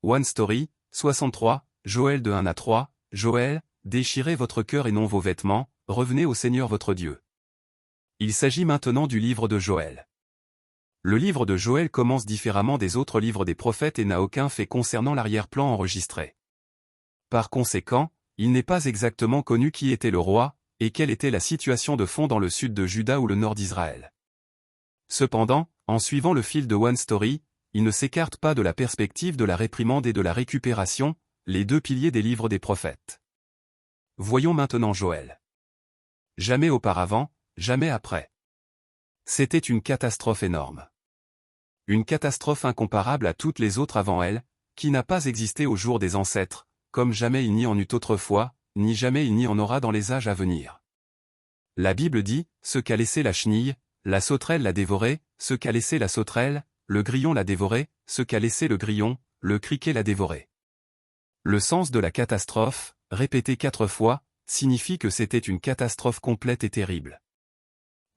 One Story, 63, Joël de 1 à 3, Joël, déchirez votre cœur et non vos vêtements, revenez au Seigneur votre Dieu. Il s'agit maintenant du livre de Joël. Le livre de Joël commence différemment des autres livres des prophètes et n'a aucun fait concernant l'arrière-plan enregistré. Par conséquent, il n'est pas exactement connu qui était le roi, et quelle était la situation de fond dans le sud de Juda ou le nord d'Israël. Cependant, en suivant le fil de One Story, il ne s'écarte pas de la perspective de la réprimande et de la récupération, les deux piliers des livres des prophètes. Voyons maintenant Joël. Jamais auparavant, jamais après. C'était une catastrophe énorme. Une catastrophe incomparable à toutes les autres avant elle, qui n'a pas existé au jour des ancêtres, comme jamais il n'y en eut autrefois, ni jamais il n'y en aura dans les âges à venir. La Bible dit, ce qu'a laissé la chenille, la sauterelle l'a dévoré, ce qu'a laissé la sauterelle, le grillon l'a dévoré, ce qu'a laissé le grillon, le criquet l'a dévoré. Le sens de la catastrophe, répété 4 fois, signifie que c'était une catastrophe complète et terrible.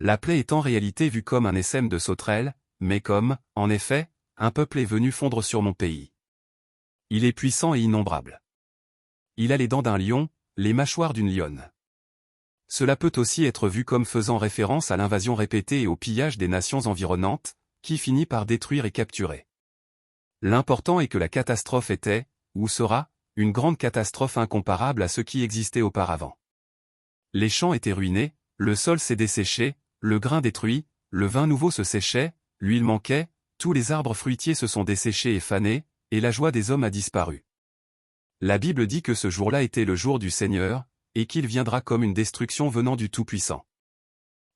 La plaie est en réalité vue comme un essaim de sauterelles, mais comme, en effet, un peuple est venu fondre sur mon pays. Il est puissant et innombrable. Il a les dents d'un lion, les mâchoires d'une lionne. Cela peut aussi être vu comme faisant référence à l'invasion répétée et au pillage des nations environnantes, qui finit par détruire et capturer. L'important est que la catastrophe était, ou sera, une grande catastrophe incomparable à ce qui existait auparavant. Les champs étaient ruinés, le sol s'est desséché, le grain détruit, le vin nouveau se séchait, l'huile manquait, tous les arbres fruitiers se sont desséchés et fanés, et la joie des hommes a disparu. La Bible dit que ce jour-là était le jour du Seigneur, et qu'il viendra comme une destruction venant du Tout-Puissant.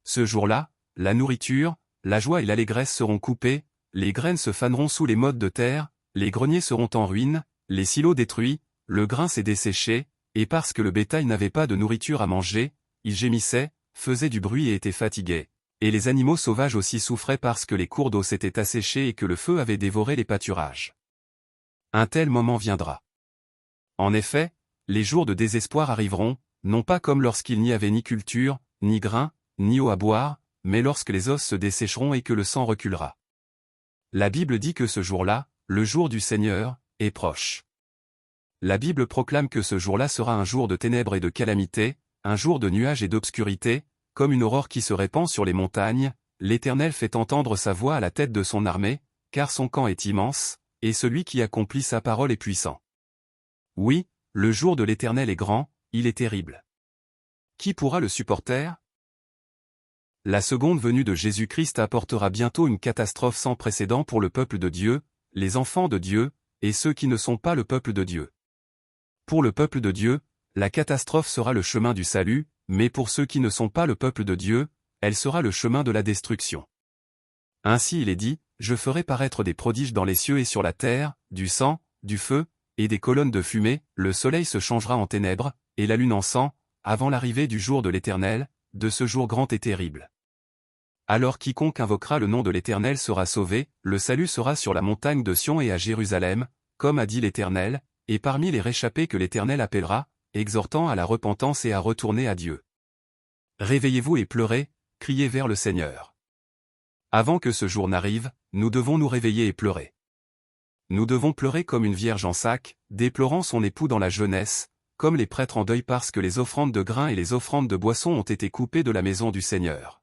Ce jour-là, la nourriture, la joie et l'allégresse seront coupées, les graines se faneront sous les mottes de terre, les greniers seront en ruine, les silos détruits, le grain s'est desséché, et parce que le bétail n'avait pas de nourriture à manger, il gémissait, faisait du bruit et était fatigué, et les animaux sauvages aussi souffraient parce que les cours d'eau s'étaient asséchés et que le feu avait dévoré les pâturages. Un tel moment viendra. En effet, les jours de désespoir arriveront, non pas comme lorsqu'il n'y avait ni culture, ni grain, ni eau à boire, mais lorsque les os se dessécheront et que le sang reculera. La Bible dit que ce jour-là, le jour du Seigneur, est proche. La Bible proclame que ce jour-là sera un jour de ténèbres et de calamité, un jour de nuages et d'obscurité, comme une aurore qui se répand sur les montagnes, l'Éternel fait entendre sa voix à la tête de son armée, car son camp est immense, et celui qui accomplit sa parole est puissant. Oui, le jour de l'Éternel est grand, il est terrible. Qui pourra le supporter? La seconde venue de Jésus-Christ apportera bientôt une catastrophe sans précédent pour le peuple de Dieu, les enfants de Dieu, et ceux qui ne sont pas le peuple de Dieu. Pour le peuple de Dieu, la catastrophe sera le chemin du salut, mais pour ceux qui ne sont pas le peuple de Dieu, elle sera le chemin de la destruction. Ainsi il est dit, je ferai paraître des prodiges dans les cieux et sur la terre, du sang, du feu, et des colonnes de fumée, le soleil se changera en ténèbres, et la lune en sang, avant l'arrivée du jour de l'Éternel, de ce jour grand et terrible. Alors quiconque invoquera le nom de l'Éternel sera sauvé, le salut sera sur la montagne de Sion et à Jérusalem, comme a dit l'Éternel, et parmi les réchappés que l'Éternel appellera, exhortant à la repentance et à retourner à Dieu. Réveillez-vous et pleurez, criez vers le Seigneur. Avant que ce jour n'arrive, nous devons nous réveiller et pleurer. Nous devons pleurer comme une vierge en sac, déplorant son époux dans la jeunesse, comme les prêtres en deuil parce que les offrandes de grains et les offrandes de boissons ont été coupées de la maison du Seigneur.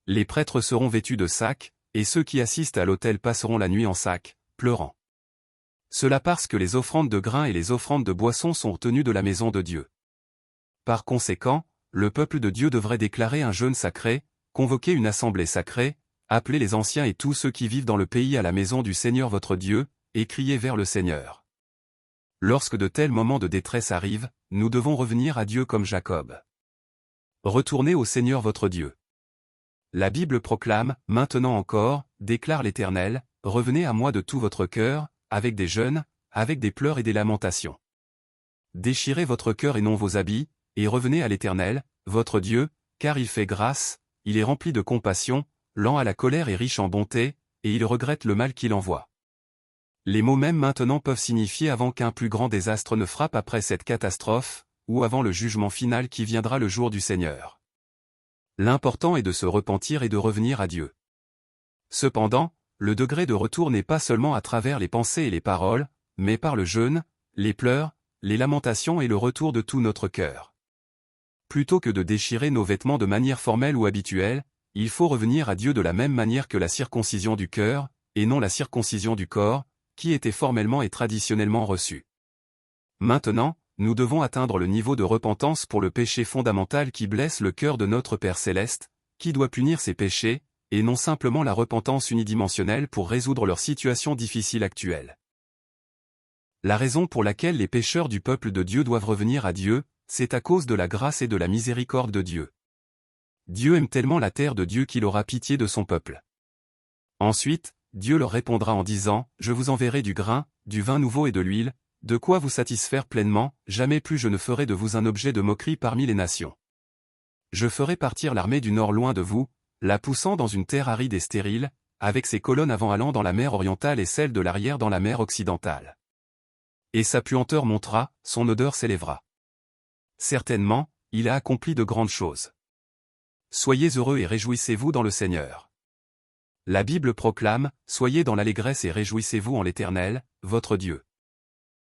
Les prêtres seront vêtus de sacs, et ceux qui assistent à l'autel passeront la nuit en sac, pleurant. Cela parce que les offrandes de grains et les offrandes de boissons sont retenues de la maison de Dieu. Par conséquent, le peuple de Dieu devrait déclarer un jeûne sacré, convoquer une assemblée sacrée, appeler les anciens et tous ceux qui vivent dans le pays à la maison du Seigneur votre Dieu, et crier vers le Seigneur. Lorsque de tels moments de détresse arrivent, nous devons revenir à Dieu comme Jacob. Retournez au Seigneur votre Dieu. La Bible proclame, maintenant encore, déclare l'Éternel, revenez à moi de tout votre cœur, avec des jeûnes, avec des pleurs et des lamentations. Déchirez votre cœur et non vos habits, et revenez à l'Éternel, votre Dieu, car il fait grâce, il est rempli de compassion, lent à la colère et riche en bonté, et il regrette le mal qu'il envoie. Les mots même maintenant peuvent signifier avant qu'un plus grand désastre ne frappe après cette catastrophe, ou avant le jugement final qui viendra le jour du Seigneur. L'important est de se repentir et de revenir à Dieu. Cependant, le degré de retour n'est pas seulement à travers les pensées et les paroles, mais par le jeûne, les pleurs, les lamentations et le retour de tout notre cœur. Plutôt que de déchirer nos vêtements de manière formelle ou habituelle, il faut revenir à Dieu de la même manière que la circoncision du cœur, et non la circoncision du corps, qui était formellement et traditionnellement reçue. Maintenant, nous devons atteindre le niveau de repentance pour le péché fondamental qui blesse le cœur de notre Père Céleste, qui doit punir ses péchés, et non simplement la repentance unidimensionnelle pour résoudre leur situation difficile actuelle. La raison pour laquelle les pécheurs du peuple de Dieu doivent revenir à Dieu, c'est à cause de la grâce et de la miséricorde de Dieu. Dieu aime tellement la terre de Dieu qu'il aura pitié de son peuple. Ensuite, Dieu leur répondra en disant, « Je vous enverrai du grain, du vin nouveau et de l'huile, de quoi vous satisfaire pleinement, jamais plus je ne ferai de vous un objet de moquerie parmi les nations. Je ferai partir l'armée du nord loin de vous, la poussant dans une terre aride et stérile, avec ses colonnes avant allant dans la mer orientale et celles de l'arrière dans la mer occidentale. Et sa puanteur montera, son odeur s'élèvera. Certainement, il a accompli de grandes choses. Soyez heureux et réjouissez-vous dans le Seigneur. La Bible proclame, « Soyez dans l'allégresse et réjouissez-vous en l'Éternel, votre Dieu. »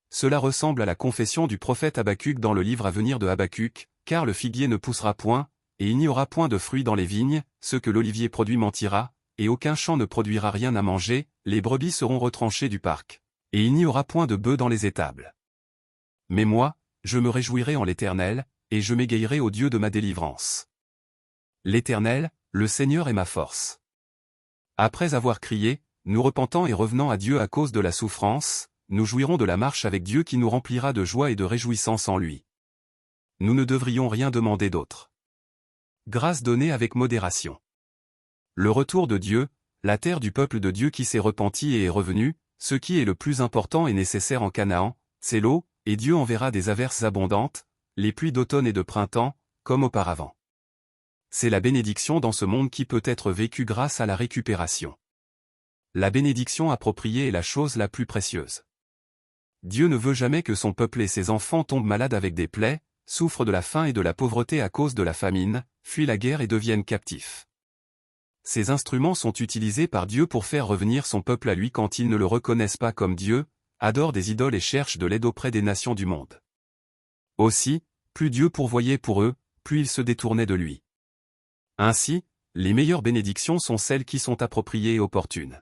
Cela ressemble à la confession du prophète Habacuc dans le livre à venir de Habacuc, « Car le figuier ne poussera point, et il n'y aura point de fruits dans les vignes, ce que l'olivier produit mentira, et aucun champ ne produira rien à manger, les brebis seront retranchées du parc, et il n'y aura point de bœufs dans les étables. Mais moi, je me réjouirai en l'Éternel, et je m'égayerai au Dieu de ma délivrance. L'Éternel, le Seigneur est ma force. » Après avoir crié, nous repentant et revenant à Dieu à cause de la souffrance, nous jouirons de la marche avec Dieu qui nous remplira de joie et de réjouissance en lui. Nous ne devrions rien demander d'autre. Grâce donnée avec modération. Le retour de Dieu, la terre du peuple de Dieu qui s'est repenti et est revenu, ce qui est le plus important et nécessaire en Canaan, c'est l'eau, et Dieu enverra des averses abondantes, les pluies d'automne et de printemps, comme auparavant. C'est la bénédiction dans ce monde qui peut être vécue grâce à la récupération. La bénédiction appropriée est la chose la plus précieuse. Dieu ne veut jamais que son peuple et ses enfants tombent malades avec des plaies, souffrent de la faim et de la pauvreté à cause de la famine, fuient la guerre et deviennent captifs. Ces instruments sont utilisés par Dieu pour faire revenir son peuple à lui quand ils ne le reconnaissent pas comme Dieu, adorent des idoles et cherchent de l'aide auprès des nations du monde. Aussi, plus Dieu pourvoyait pour eux, plus ils se détournaient de lui. Ainsi, les meilleures bénédictions sont celles qui sont appropriées et opportunes.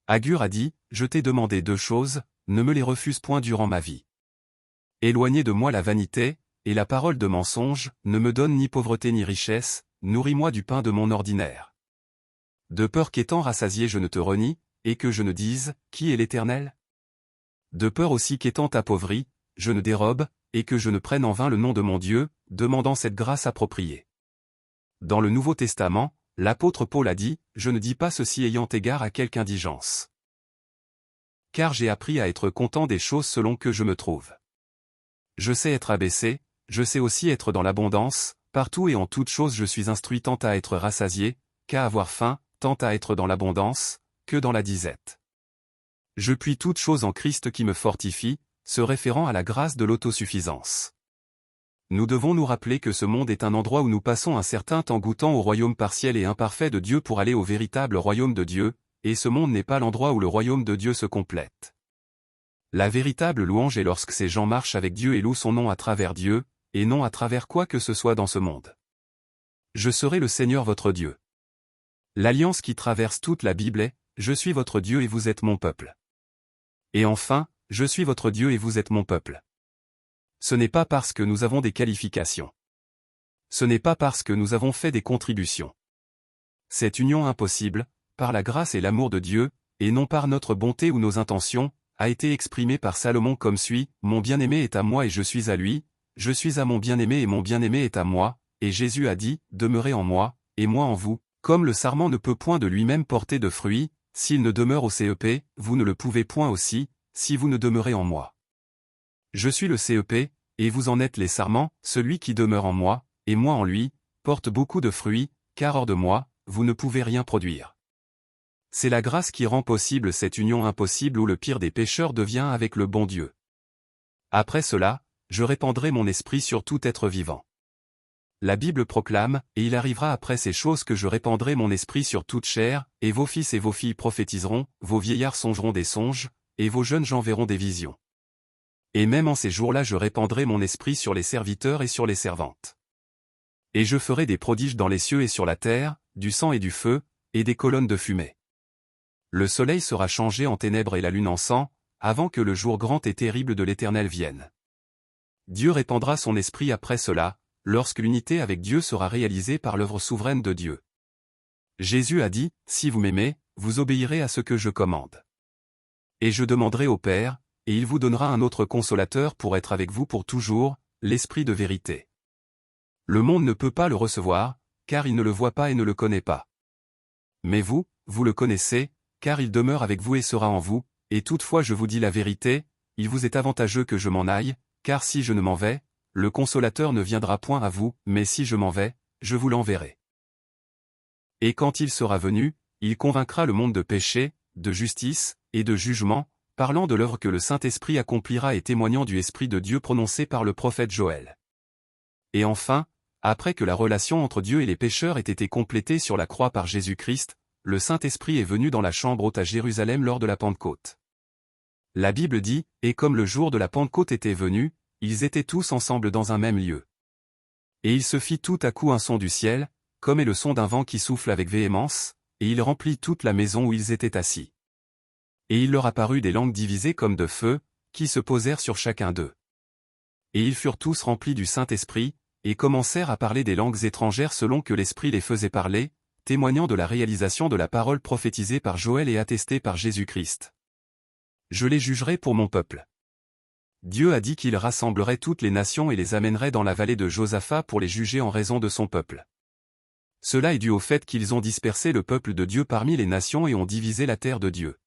Agur a dit, « Je t'ai demandé 2 choses, ne me les refuse point durant ma vie. Éloignez de moi la vanité, et la parole de mensonge, ne me donne ni pauvreté ni richesse, nourris-moi du pain de mon ordinaire. De peur qu'étant rassasié je ne te renie, et que je ne dise, qui est l'Éternel? De peur aussi qu'étant appauvri, je ne dérobe, et que je ne prenne en vain le nom de mon Dieu, demandant cette grâce appropriée. » Dans le Nouveau Testament, l'apôtre Paul a dit, « Je ne dis pas ceci ayant égard à quelque indigence. Car j'ai appris à être content des choses selon que je me trouve. Je sais être abaissé, je sais aussi être dans l'abondance, partout et en toutes choses je suis instruit tant à être rassasié, qu'à avoir faim, tant à être dans l'abondance, que dans la disette. Je puis toutes choses en Christ qui me fortifie, se référant à la grâce de l'autosuffisance. » Nous devons nous rappeler que ce monde est un endroit où nous passons un certain temps goûtant au royaume partiel et imparfait de Dieu pour aller au véritable royaume de Dieu, et ce monde n'est pas l'endroit où le royaume de Dieu se complète. La véritable louange est lorsque ces gens marchent avec Dieu et louent son nom à travers Dieu, et non à travers quoi que ce soit dans ce monde. Je serai le Seigneur votre Dieu. L'alliance qui traverse toute la Bible est, je suis votre Dieu et vous êtes mon peuple. Et enfin, je suis votre Dieu et vous êtes mon peuple. Ce n'est pas parce que nous avons des qualifications. Ce n'est pas parce que nous avons fait des contributions. Cette union impossible, par la grâce et l'amour de Dieu, et non par notre bonté ou nos intentions, a été exprimée par Salomon comme suit, « Mon bien-aimé est à moi et je suis à lui, je suis à mon bien-aimé et mon bien-aimé est à moi, et Jésus a dit, demeurez en moi, et moi en vous, comme le sarment ne peut point de lui-même porter de fruits, s'il ne demeure au CEP, vous ne le pouvez point aussi, si vous ne demeurez en moi. Je suis le CEP, et vous en êtes les sarments, celui qui demeure en moi, et moi en lui, porte beaucoup de fruits, car hors de moi, vous ne pouvez rien produire. » C'est la grâce qui rend possible cette union impossible où le pire des pécheurs devient avec le bon Dieu. Après cela, je répandrai mon esprit sur tout être vivant. La Bible proclame, « Et il arrivera après ces choses que je répandrai mon esprit sur toute chair, et vos fils et vos filles prophétiseront, vos vieillards songeront des songes, et vos jeunes gens verront des visions. Et même en ces jours-là je répandrai mon esprit sur les serviteurs et sur les servantes. Et je ferai des prodiges dans les cieux et sur la terre, du sang et du feu, et des colonnes de fumée. Le soleil sera changé en ténèbres et la lune en sang, avant que le jour grand et terrible de l'Éternel vienne. Dieu répandra son esprit après cela, lorsque l'unité avec Dieu sera réalisée par l'œuvre souveraine de Dieu. Jésus a dit, « Si vous m'aimez, vous obéirez à ce que je commande. Et je demanderai au Père, et il vous donnera un autre consolateur pour être avec vous pour toujours, l'Esprit de vérité. Le monde ne peut pas le recevoir, car il ne le voit pas et ne le connaît pas. Mais vous, vous le connaissez, car il demeure avec vous et sera en vous, et toutefois je vous dis la vérité, il vous est avantageux que je m'en aille, car si je ne m'en vais, le consolateur ne viendra point à vous, mais si je m'en vais, je vous l'enverrai. Et quand il sera venu, il convaincra le monde de péché, de justice, et de jugement, parlant de l'œuvre que le Saint-Esprit accomplira et témoignant du Esprit de Dieu prononcé par le prophète Joël. Et enfin, après que la relation entre Dieu et les pécheurs ait été complétée sur la croix par Jésus-Christ, le Saint-Esprit est venu dans la chambre haute à Jérusalem lors de la Pentecôte. La Bible dit, « Et comme le jour de la Pentecôte était venu, ils étaient tous ensemble dans un même lieu. Et il se fit tout à coup un son du ciel, comme est le son d'un vent qui souffle avec véhémence, et il remplit toute la maison où ils étaient assis. Et il leur apparut des langues divisées comme de feu, qui se posèrent sur chacun d'eux. Et ils furent tous remplis du Saint-Esprit, et commencèrent à parler des langues étrangères selon que l'Esprit les faisait parler, témoignant de la réalisation de la parole prophétisée par Joël et attestée par Jésus-Christ. Je les jugerai pour mon peuple. Dieu a dit qu'il rassemblerait toutes les nations et les amènerait dans la vallée de Josaphat pour les juger en raison de son peuple. Cela est dû au fait qu'ils ont dispersé le peuple de Dieu parmi les nations et ont divisé la terre de Dieu.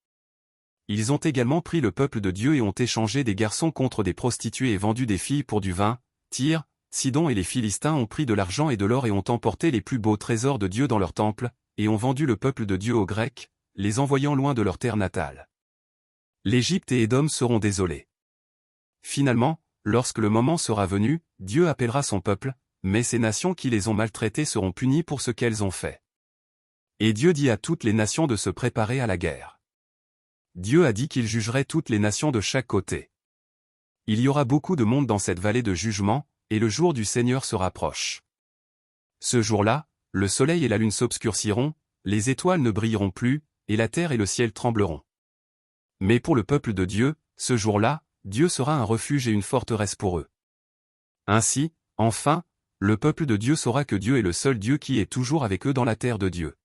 Ils ont également pris le peuple de Dieu et ont échangé des garçons contre des prostituées et vendu des filles pour du vin. Tyr, Sidon et les Philistins ont pris de l'argent et de l'or et ont emporté les plus beaux trésors de Dieu dans leur temple, et ont vendu le peuple de Dieu aux Grecs, les envoyant loin de leur terre natale. L'Égypte et Édom seront désolés. Finalement, lorsque le moment sera venu, Dieu appellera son peuple, mais ces nations qui les ont maltraités seront punies pour ce qu'elles ont fait. Et Dieu dit à toutes les nations de se préparer à la guerre. Dieu a dit qu'il jugerait toutes les nations de chaque côté. Il y aura beaucoup de monde dans cette vallée de jugement, et le jour du Seigneur se rapproche. Ce jour-là, le soleil et la lune s'obscurciront, les étoiles ne brilleront plus, et la terre et le ciel trembleront. Mais pour le peuple de Dieu, ce jour-là, Dieu sera un refuge et une forteresse pour eux. Ainsi, enfin, le peuple de Dieu saura que Dieu est le seul Dieu qui est toujours avec eux dans la terre de Dieu.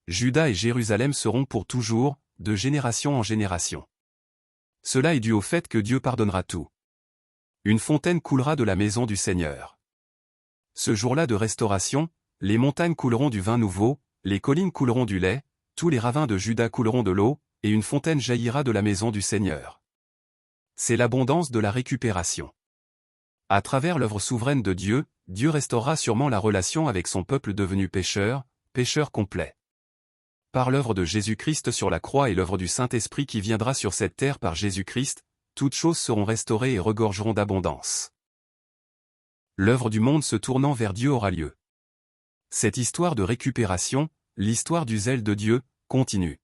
Juda et Jérusalem seront pour toujours, de génération en génération. Cela est dû au fait que Dieu pardonnera tout. Une fontaine coulera de la maison du Seigneur. Ce jour-là de restauration, les montagnes couleront du vin nouveau, les collines couleront du lait, tous les ravins de Juda couleront de l'eau, et une fontaine jaillira de la maison du Seigneur. C'est l'abondance de la récupération. À travers l'œuvre souveraine de Dieu, Dieu restaurera sûrement la relation avec son peuple devenu pécheur complet. Par l'œuvre de Jésus-Christ sur la croix et l'œuvre du Saint-Esprit qui viendra sur cette terre par Jésus-Christ, toutes choses seront restaurées et regorgeront d'abondance. L'œuvre du monde se tournant vers Dieu aura lieu. Cette histoire de récupération, l'histoire du zèle de Dieu, continue.